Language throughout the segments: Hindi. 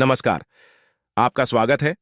नमस्कार। आपका स्वागत है।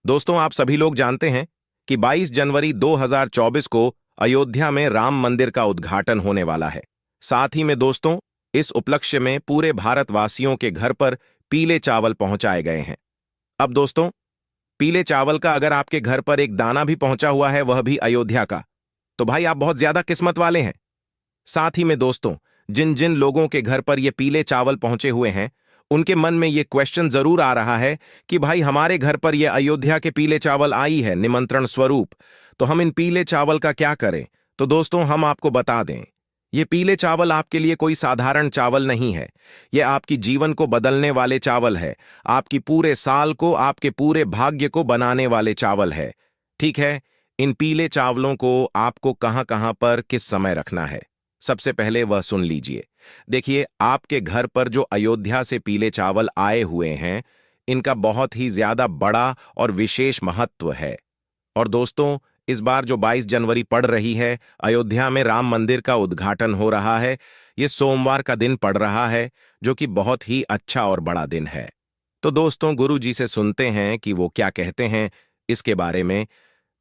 दोस्तों, आप सभी लोग जानते हैं कि 22 जनवरी 2024 को अयोध्या में राम मंदिर का उद्घाटन होने वाला है। साथ ही में दोस्तों, इस उपलक्ष्य में पूरे भारतवासियों के घर पर पीले चावल पहुंचाए गए हैं। अब दोस्तों, पीले चावल का अगर आपके घर पर एक दाना भी पहुंचा हुआ है, वह भी अयोध्या का, तो भाई आप बहुत ज्यादा किस्मत वाले हैं। साथ ही में दोस्तों, जिन जिन लोगों के घर पर ये पीले चावल पहुंचे हुए हैं, उनके मन में ये क्वेश्चन जरूर आ रहा है कि भाई हमारे घर पर ये अयोध्या के पीले चावल आई है निमंत्रण स्वरूप, तो हम इन पीले चावल का क्या करें। तो दोस्तों, हम आपको बता दें, ये पीले चावल आपके लिए कोई साधारण चावल नहीं है। ये आपकी जीवन को बदलने वाले चावल है। आपकी पूरे साल को, आपके पूरे भाग्य को बनाने वाले चावल है। ठीक है, इन पीले चावलों को आपको कहां कहां पर किस समय रखना है, सबसे पहले वह सुन लीजिए। देखिए, आपके घर पर जो अयोध्या से पीले चावल आए हुए हैं, इनका बहुत ही ज्यादा बड़ा और विशेष महत्व है। और दोस्तों, इस बार जो 22 जनवरी पड़ रही है, अयोध्या में राम मंदिर का उद्घाटन हो रहा है। ये सोमवार का दिन पड़ रहा है, जो कि बहुत ही अच्छा और बड़ा दिन है। तो दोस्तों, गुरु जी से सुनते हैं कि वो क्या कहते हैं इसके बारे में।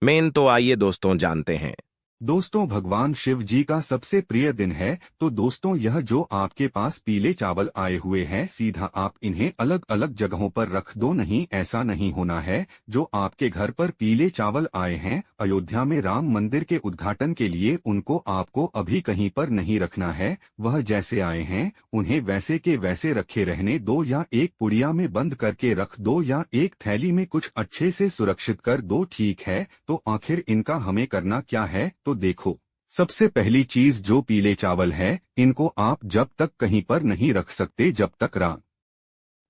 मेन तो आइए दोस्तों जानते हैं। दोस्तों, भगवान शिव जी का सबसे प्रिय दिन है। तो दोस्तों, यह जो आपके पास पीले चावल आए हुए हैं, सीधा आप इन्हें अलग अलग जगहों पर रख दो। नहीं, ऐसा नहीं होना है। जो आपके घर पर पीले चावल आए हैं अयोध्या में राम मंदिर के उद्घाटन के लिए, उनको आपको अभी कहीं पर नहीं रखना है। वह जैसे आए हैं उन्हें वैसे के वैसे रखे रहने दो, या एक पुड़िया में बंद करके रख दो, या एक थैली में कुछ अच्छे से सुरक्षित कर दो। ठीक है, तो आखिर इनका हमें करना क्या है? तो देखो, सबसे पहली चीज जो पीले चावल है, इनको आप जब तक कहीं पर नहीं रख सकते जब तक राम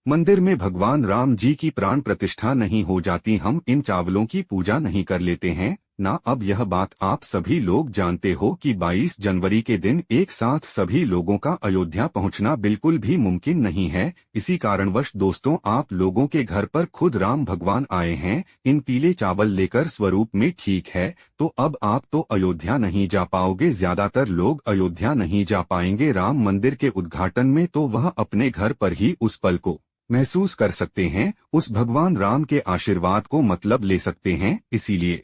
मंदिर में भगवान राम जी की प्राण प्रतिष्ठा नहीं हो जाती, हम इन चावलों की पूजा नहीं कर लेते हैं ना। अब यह बात आप सभी लोग जानते हो कि 22 जनवरी के दिन एक साथ सभी लोगों का अयोध्या पहुंचना बिल्कुल भी मुमकिन नहीं है। इसी कारणवश दोस्तों, आप लोगों के घर पर खुद राम भगवान आए हैं इन पीले चावल लेकर स्वरूप में। ठीक है, तो अब आप तो अयोध्या नहीं जा पाओगे, ज्यादातर लोग अयोध्या नहीं जा पाएंगे राम मंदिर के उद्घाटन में, तो वह अपने घर पर ही उस पल को महसूस कर सकते हैं, उस भगवान राम के आशीर्वाद को मतलब ले सकते हैं। इसीलिए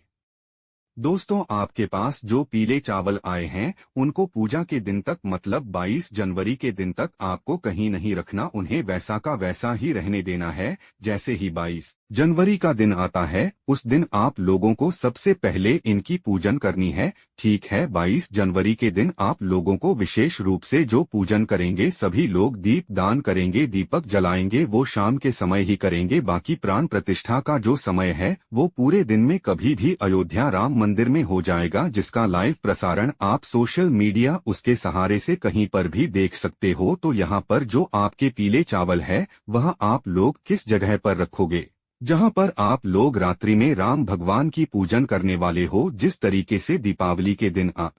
दोस्तों, आपके पास जो पीले चावल आए हैं उनको पूजा के दिन तक, मतलब 22 जनवरी के दिन तक आपको कहीं नहीं रखना, उन्हें वैसा का वैसा ही रहने देना है। जैसे ही 22 जनवरी का दिन आता है, उस दिन आप लोगों को सबसे पहले इनकी पूजन करनी है। ठीक है, 22 जनवरी के दिन आप लोगों को विशेष रूप से जो पूजन करेंगे, सभी लोग दीप दान करेंगे, दीपक जलाएंगे, वो शाम के समय ही करेंगे। बाकी प्राण प्रतिष्ठा का जो समय है वो पूरे दिन में कभी भी अयोध्या राम मंदिर में हो जाएगा, जिसका लाइव प्रसारण आप सोशल मीडिया उसके सहारे से कहीं पर भी देख सकते हो। तो यहाँ पर जो आपके पीले चावल है, वह आप लोग किस जगह पर रखोगे? जहाँ पर आप लोग रात्रि में राम भगवान की पूजन करने वाले हो। जिस तरीके से दीपावली के दिन आप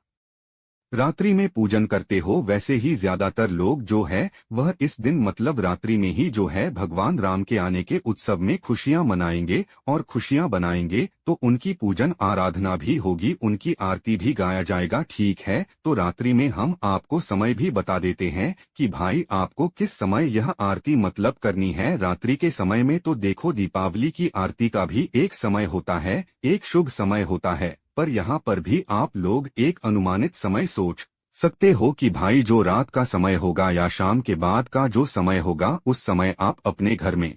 रात्रि में पूजन करते हो, वैसे ही ज्यादातर लोग जो है वह इस दिन, मतलब रात्रि में ही जो है, भगवान राम के आने के उत्सव में खुशियां मनाएंगे और खुशियां बनाएंगे। तो उनकी पूजन आराधना भी होगी, उनकी आरती भी गाया जाएगा। ठीक है, तो रात्रि में हम आपको समय भी बता देते हैं कि भाई आपको किस समय यह आरती मतलब करनी है। रात्रि के समय में तो देखो, दीपावली की आरती का भी एक समय होता है, एक शुभ समय होता है, पर यहाँ पर भी आप लोग एक अनुमानित समय सोच सकते हो कि भाई जो रात का समय होगा या शाम के बाद का जो समय होगा, उस समय आप अपने घर में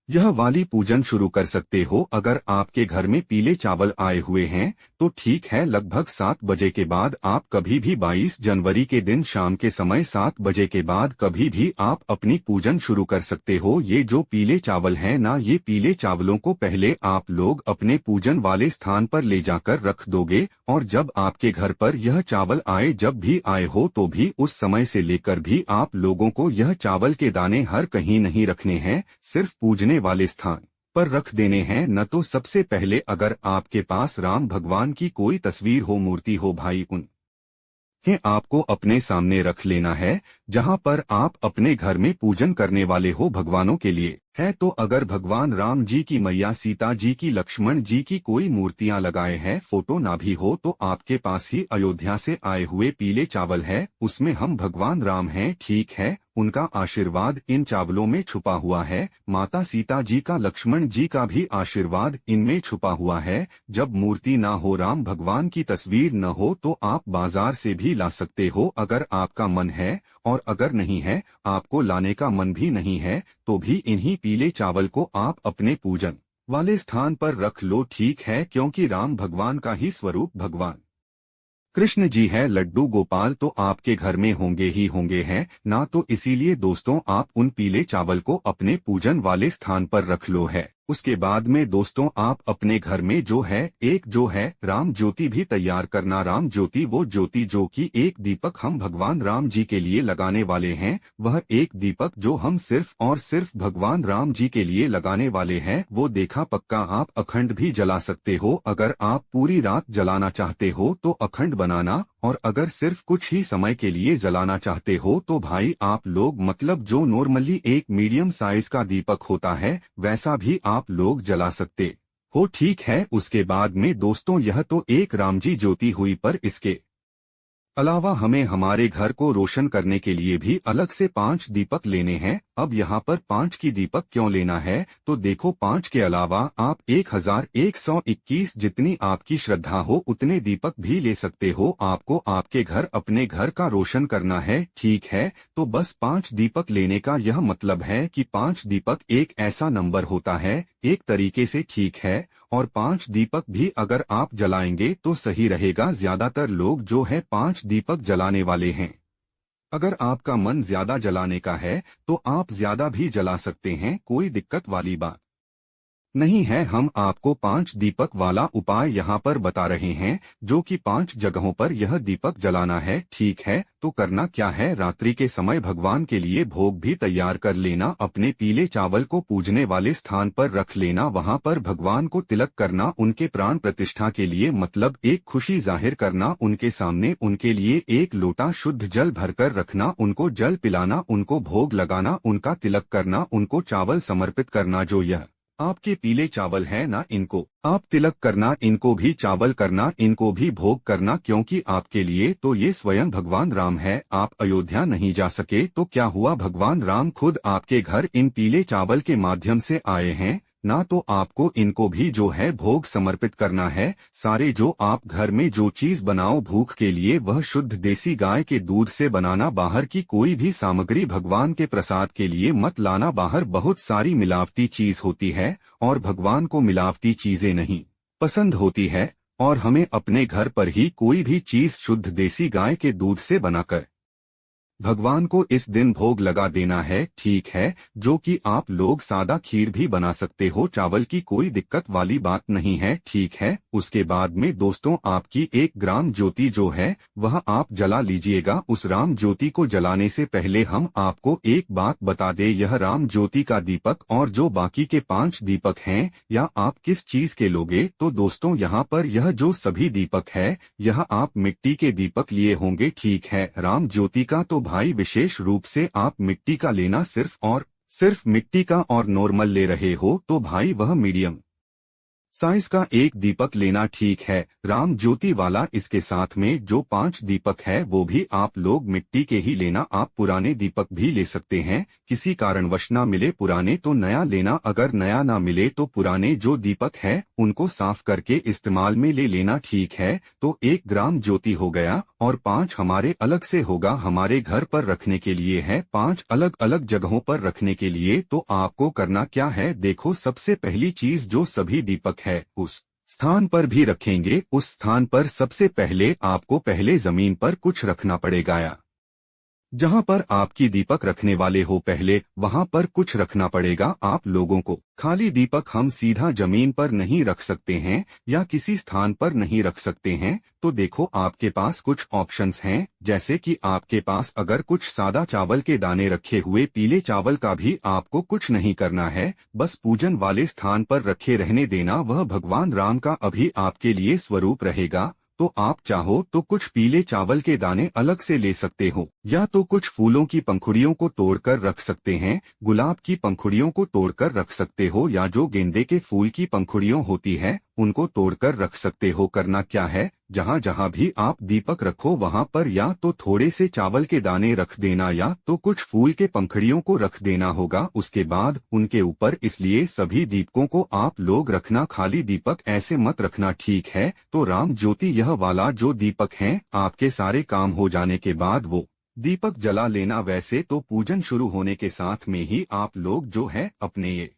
यह वाली पूजन शुरू कर सकते हो। अगर आपके घर में पीले चावल आए हुए हैं तो ठीक है, लगभग 7 बजे के बाद आप कभी भी 22 जनवरी के दिन शाम के समय 7 बजे के बाद कभी भी आप अपनी पूजन शुरू कर सकते हो। ये जो पीले चावल हैं ना, ये पीले चावलों को पहले आप लोग अपने पूजन वाले स्थान पर ले जाकर रख दोगे, और जब आपके घर पर यह चावल आए, जब भी आए हो, तो भी उस समय से लेकर भी आप लोगों को यह चावल के दाने हर कहीं नहीं रखने हैं, सिर्फ पूजने वाले स्थान पर रख देने हैं। न तो सबसे पहले अगर आपके पास राम भगवान की कोई तस्वीर हो, मूर्ति हो, भाई उन्हें आपको अपने सामने रख लेना है। जहाँ पर आप अपने घर में पूजन करने वाले हो भगवानों के लिए है। तो अगर भगवान राम जी की, मैया सीता जी की, लक्ष्मण जी की कोई मूर्तियां लगाए हैं, फोटो ना भी हो, तो आपके पास ही अयोध्या से आए हुए पीले चावल है, उसमें हम भगवान राम हैं, ठीक है, उनका आशीर्वाद इन चावलों में छुपा हुआ है। माता सीता जी का, लक्ष्मण जी का भी आशीर्वाद इनमें छुपा हुआ है। जब मूर्ति ना हो, राम भगवान की तस्वीर न हो, तो आप बाजार से भी ला सकते हो अगर आपका मन है, और अगर नहीं है, आपको लाने का मन भी नहीं है, तो भी इन्हीं पीले चावल को आप अपने पूजन वाले स्थान पर रख लो, ठीक है, क्योंकि राम भगवान का ही स्वरूप भगवान कृष्ण जी है, लड्डू गोपाल तो आपके घर में होंगे ही होंगे हैं ना, तो इसीलिए दोस्तों आप उन पीले चावल को अपने पूजन वाले स्थान पर रख लो है। उसके बाद में दोस्तों आप अपने घर में जो है राम ज्योति भी तैयार करना। राम ज्योति वो ज्योति जो कि एक दीपक हम भगवान राम जी के लिए लगाने वाले हैं, वह एक दीपक जो हम सिर्फ और सिर्फ भगवान राम जी के लिए लगाने वाले हैं, वो देखा पक्का आप अखंड भी जला सकते हो। अगर आप पूरी रात जलाना चाहते हो तो अखंड बनाना, और अगर सिर्फ कुछ ही समय के लिए जलाना चाहते हो तो भाई आप लोग मतलब जो नॉर्मली एक मीडियम साइज का दीपक होता है वैसा भी आप लोग जला सकते हो, ठीक है। उसके बाद में दोस्तों यह तो एक राम जी ज्योति हुई, पर इसके अलावा हमें हमारे घर को रोशन करने के लिए भी अलग से 5 दीपक लेने हैं। अब यहाँ पर 5 की दीपक क्यों लेना है, तो देखो 5 के अलावा आप 1121 जितनी आपकी श्रद्धा हो उतने दीपक भी ले सकते हो। आपको आपके घर, अपने घर का रोशन करना है, ठीक है, तो बस 5 दीपक लेने का यह मतलब है कि 5 दीपक एक ऐसा नंबर होता है एक तरीके से, ठीक है, और 5 दीपक भी अगर आप जलाएंगे तो सही रहेगा। ज्यादातर लोग जो है 5 दीपक जलाने वाले हैं। अगर आपका मन ज्यादा जलाने का है तो आप ज्यादा भी जला सकते हैं, कोई दिक्कत वाली बात नहीं है। हम आपको 5 दीपक वाला उपाय यहाँ पर बता रहे हैं, जो कि 5 जगहों पर यह दीपक जलाना है, ठीक है। तो करना क्या है, रात्रि के समय भगवान के लिए भोग भी तैयार कर लेना, अपने पीले चावल को पूजने वाले स्थान पर रख लेना, वहाँ पर भगवान को तिलक करना, उनके प्राण प्रतिष्ठा के लिए, मतलब एक खुशी जाहिर करना उनके सामने, उनके लिए एक लोटा शुद्ध जल भरकर रखना, उनको जल पिलाना, उनको भोग लगाना, उनका तिलक करना, उनको चावल समर्पित करना। जो यह आपके पीले चावल है ना, इनको आप तिलक करना, इनको भी चावल करना, इनको भी भोग करना, क्योंकि आपके लिए तो ये स्वयं भगवान राम है। आप अयोध्या नहीं जा सके तो क्या हुआ, भगवान राम खुद आपके घर इन पीले चावल के माध्यम से आए हैं ना, तो आपको इनको भी जो है भोग समर्पित करना है। सारे जो आप घर में जो चीज बनाओ भूख के लिए, वह शुद्ध देसी गाय के दूध से बनाना, बाहर की कोई भी सामग्री भगवान के प्रसाद के लिए मत लाना। बाहर बहुत सारी मिलावटी चीज होती है और भगवान को मिलावटी चीजें नहीं पसंद होती है, और हमें अपने घर पर ही कोई भी चीज शुद्ध देसी गाय के दूध से बनाकर भगवान को इस दिन भोग लगा देना है, ठीक है। जो कि आप लोग सादा खीर भी बना सकते हो, चावल की कोई दिक्कत वाली बात नहीं है, ठीक है। उसके बाद में दोस्तों आपकी 1 ग्राम ज्योति जो है वह आप जला लीजिएगा। उस राम ज्योति को जलाने से पहले हम आपको एक बात बता दें, यह राम ज्योति का दीपक और जो बाकी के 5 दीपक हैं, या आप किस चीज के लोगे, तो दोस्तों यहाँ पर यह जो सभी दीपक है यह आप मिट्टी के दीपक लिए होंगे, ठीक है। राम ज्योति का तो भाई विशेष रूप से आप मिट्टी का लेना, सिर्फ और सिर्फ मिट्टी का, और नॉर्मल ले रहे हो तो भाई वह मीडियम साइज का एक दीपक लेना, ठीक है, राम ज्योति वाला। इसके साथ में जो 5 दीपक है वो भी आप लोग मिट्टी के ही लेना। आप पुराने दीपक भी ले सकते हैं, किसी कारणवश ना मिले पुराने तो नया लेना, अगर नया ना मिले तो पुराने जो दीपक है उनको साफ करके इस्तेमाल में ले लेना, ठीक है। तो 1 ग्राम ज्योति हो गया, और 5 हमारे अलग से होगा, हमारे घर पर रखने के लिए है, 5 अलग अलग जगहों पर रखने के लिए। तो आपको करना क्या है, देखो सबसे पहली चीज जो सभी दीपक है उस स्थान पर भी रखेंगे, उस स्थान पर सबसे पहले आपको पहले जमीन पर कुछ रखना पड़ेगा, या जहां पर आपकी दीपक रखने वाले हो पहले वहां पर कुछ रखना पड़ेगा आप लोगों को। खाली दीपक हम सीधा जमीन पर नहीं रख सकते हैं या किसी स्थान पर नहीं रख सकते हैं। तो देखो आपके पास कुछ ऑप्शंस हैं, जैसे कि आपके पास अगर कुछ सादा चावल के दाने रखे हुए, पीले चावल का भी आपको कुछ नहीं करना है, बस पूजन वाले स्थान पर रखे रहने देना, वह भगवान राम का अभी आपके लिए स्वरूप रहेगा। तो आप चाहो तो कुछ पीले चावल के दाने अलग से ले सकते हो, या तो कुछ फूलों की पंखुड़ियों को तोड़कर रख सकते हैं, गुलाब की पंखुड़ियों को तोड़कर रख सकते हो, या जो गेंदे के फूल की पंखुड़ियों होती है उनको तोड़कर रख सकते हो। करना क्या है, जहाँ जहाँ भी आप दीपक रखो वहाँ पर या तो थोड़े से चावल के दाने रख देना या तो कुछ फूल के पंखुड़ियों को रख देना होगा। उसके बाद उनके ऊपर, इसलिए सभी दीपकों को आप लोग रखना, खाली दीपक ऐसे मत रखना, ठीक है। तो राम ज्योति यह वाला जो दीपक हैं, आपके सारे काम हो जाने के बाद वो दीपक जला लेना। वैसे तो पूजन शुरू होने के साथ में ही आप लोग जो है अपने ये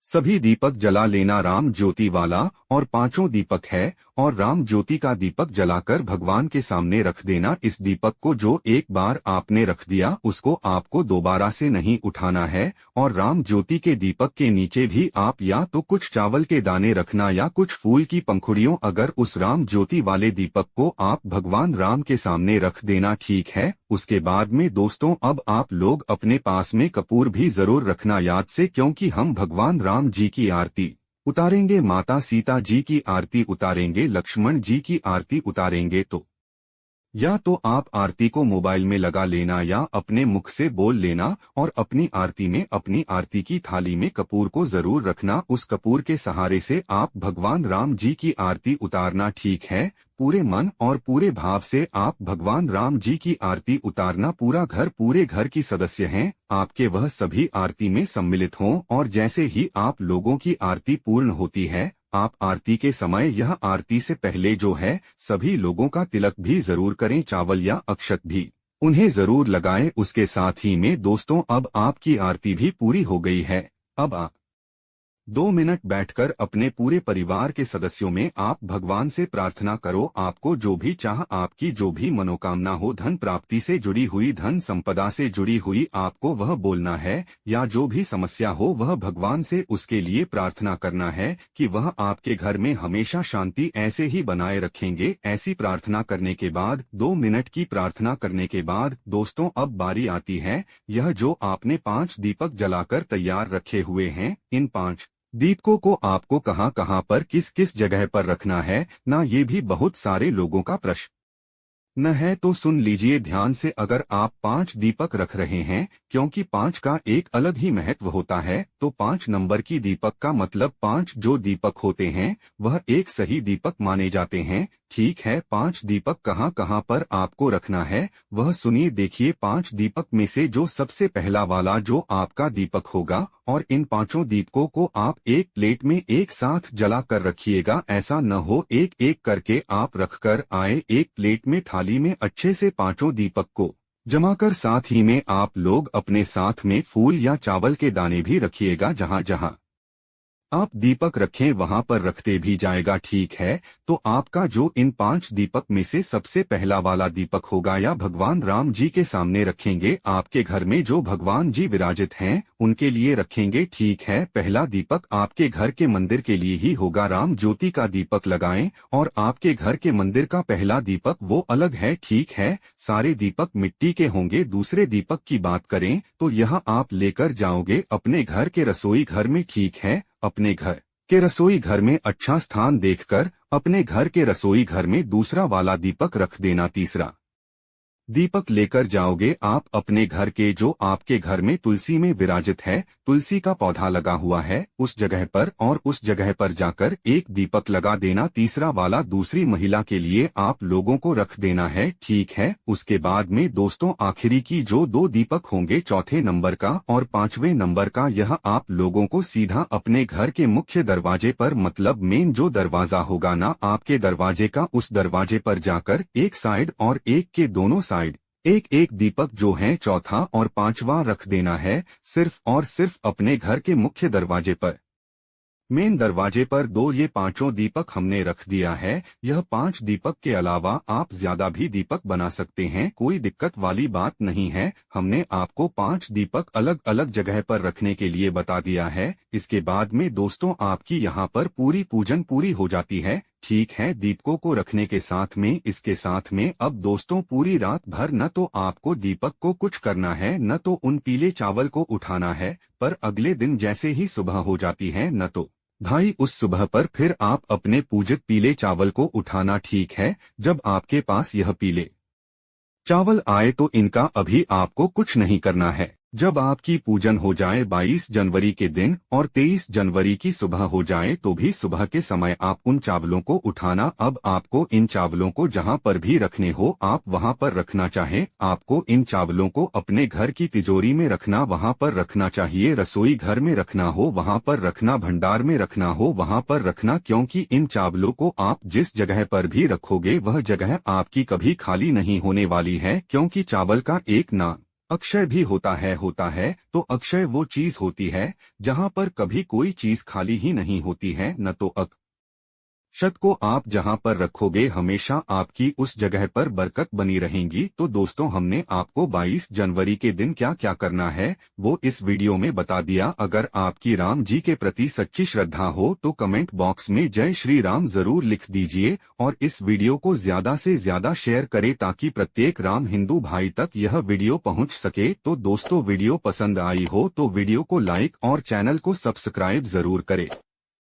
सभी दीपक जला लेना राम ज्योति वाला, और पांचों दीपक है और राम ज्योति का दीपक जलाकर भगवान के सामने रख देना। इस दीपक को जो एक बार आपने रख दिया उसको आपको दोबारा से नहीं उठाना है। और राम ज्योति के दीपक के नीचे भी आप या तो कुछ चावल के दाने रखना या कुछ फूल की पंखुड़ियों, अगर उस राम ज्योति वाले दीपक को आप भगवान राम के सामने रख देना, ठीक है। उसके बाद में दोस्तों अब आप लोग अपने पास में कपूर भी जरूर रखना याद से, क्योंकि हम भगवान राम जी की आरती उतारेंगे, माता सीता जी की आरती उतारेंगे, लक्ष्मण जी की आरती उतारेंगे। तो या तो आप आरती को मोबाइल में लगा लेना या अपने मुख से बोल लेना, और अपनी आरती में अपनी आरती की थाली में कपूर को जरूर रखना। उस कपूर के सहारे से आप भगवान राम जी की आरती उतारना, ठीक है। पूरे मन और पूरे भाव से आप भगवान राम जी की आरती उतारना। पूरे घर की सदस्य हैं आपके, वह सभी आरती में सम्मिलित हों। और जैसे ही आप लोगों की आरती पूर्ण होती है, आप आरती के समय यह आरती से पहले जो है सभी लोगों का तिलक भी जरूर करें, चावल या अक्षत भी उन्हें जरूर लगाएं। उसके साथ ही में दोस्तों अब आपकी आरती भी पूरी हो गई है। अब आप 2 मिनट बैठकर अपने पूरे परिवार के सदस्यों में आप भगवान से प्रार्थना करो। आपको जो भी चाह, आपकी जो भी मनोकामना हो, धन प्राप्ति से जुड़ी हुई, धन संपदा से जुड़ी हुई, आपको वह बोलना है, या जो भी समस्या हो वह भगवान से उसके लिए प्रार्थना करना है कि वह आपके घर में हमेशा शांति ऐसे ही बनाए रखेंगे। ऐसी प्रार्थना करने के बाद 2 मिनट की प्रार्थना करने के बाद दोस्तों अब बारी आती है, यह जो आपने 5 दीपक जलाकर तैयार रखे हुए हैं, इन 5 दीपकों को आपको कहाँ कहाँ पर किस किस जगह पर रखना है ना, ये भी बहुत सारे लोगों का प्रश्न न है। तो सुन लीजिए ध्यान से, अगर आप 5 दीपक रख रहे हैं, क्योंकि 5 का एक अलग ही महत्व होता है, तो 5 नंबर की दीपक का मतलब 5 जो दीपक होते हैं वह एक सही दीपक माने जाते हैं, ठीक है। 5 दीपक कहाँ कहाँ पर आपको रखना है वह सुनिए। देखिए 5 दीपक में से जो सबसे पहला वाला जो आपका दीपक होगा, और इन 5 दीपकों को आप एक प्लेट में एक साथ जला कर रखिएगा। ऐसा न हो एक एक करके आप रख कर आए, एक प्लेट में थाली में अच्छे से 5 दीपक को जमा कर, साथ ही में आप लोग अपने साथ में फूल या चावल के दाने भी रखिएगा। जहाँ जहाँ आप दीपक रखें वहां पर रखते भी जाएगा, ठीक है। तो आपका जो इन 5 दीपक में से सबसे पहला वाला दीपक होगा या भगवान राम जी के सामने रखेंगे, आपके घर में जो भगवान जी विराजित हैं उनके लिए रखेंगे, ठीक है। पहला दीपक आपके घर के मंदिर के लिए ही होगा, राम ज्योति का दीपक लगाएं, और आपके घर के मंदिर का पहला दीपक वो अलग है, ठीक है। सारे दीपक मिट्टी के होंगे। दूसरे दीपक की बात करें तो यह आप लेकर जाओगे अपने घर के रसोई घर में, ठीक है। अपने घर के रसोई घर में अच्छा स्थान देखकर अपने घर के रसोई घर में दूसरा वाला दीपक रख देना। तीसरा दीपक लेकर जाओगे आप अपने घर के, जो आपके घर में तुलसी में विराजित है, तुलसी का पौधा लगा हुआ है, उस जगह पर, और उस जगह पर जाकर एक दीपक लगा देना। तीसरा वाला दूसरी महिला के लिए आप लोगों को रख देना है, ठीक है। उसके बाद में दोस्तों आखिरी की जो 2 दीपक होंगे, चौथे नंबर का और 5वें नंबर का, यह आप लोगों को सीधा अपने घर के मुख्य दरवाजे पर, मतलब मेन जो दरवाजा होगा ना आपके दरवाजे का, उस दरवाजे पर जाकर एक साइड और एक के दोनों साइड एक एक दीपक जो है चौथा और 5वां रख देना है, सिर्फ और सिर्फ अपने घर के मुख्य दरवाजे पर, मेन दरवाजे पर 2 ये 5 दीपक हमने रख दिया है। यह 5 दीपक के अलावा आप ज्यादा भी दीपक बना सकते हैं, कोई दिक्कत वाली बात नहीं है। हमने आपको 5 दीपक अलग अलग जगह पर रखने के लिए बता दिया है। इसके बाद में दोस्तों आपकी यहाँ पर पूरी पूजन पूरी हो जाती है, ठीक है। दीपकों को रखने के साथ में, इसके साथ में अब दोस्तों पूरी रात भर न तो आपको दीपक को कुछ करना है, न तो उन पीले चावल को उठाना है, पर अगले दिन जैसे ही सुबह हो जाती है न तो भाई उस सुबह पर फिर आप अपने पूजित पीले चावल को उठाना ठीक है। जब आपके पास यह पीले चावल आए तो इनका अभी आपको कुछ नहीं करना है। जब आपकी पूजन हो जाए 22 जनवरी के दिन और 23 जनवरी की सुबह हो जाए तो भी सुबह के समय आप उन चावलों को उठाना। अब आपको इन चावलों को जहां पर भी रखने हो आप वहां पर रखना चाहें। आपको इन चावलों को अपने घर की तिजोरी में रखना, वहां पर रखना चाहिए। रसोई घर में रखना हो वहां पर रखना, भंडार में रखना हो वहां पर रखना, क्योंकि इन चावलों को आप जिस जगह पर भी रखोगे वह जगह आपकी कभी खाली नहीं होने वाली है। क्योंकि चावल का एक नाम अक्षय भी होता है तो अक्षय वो चीज होती है जहां पर कभी कोई चीज खाली ही नहीं होती है। न तो शत को आप जहां पर रखोगे हमेशा आपकी उस जगह पर बरकत बनी रहेंगी। तो दोस्तों हमने आपको 22 जनवरी के दिन क्या क्या करना है वो इस वीडियो में बता दिया। अगर आपकी राम जी के प्रति सच्ची श्रद्धा हो तो कमेंट बॉक्स में जय श्री राम जरूर लिख दीजिए और इस वीडियो को ज्यादा से ज्यादा शेयर करें ताकि प्रत्येक राम हिंदू भाई तक यह वीडियो पहुंच सके। तो दोस्तों वीडियो पसंद आई हो तो वीडियो को लाइक और चैनल को सब्सक्राइब जरूर करें।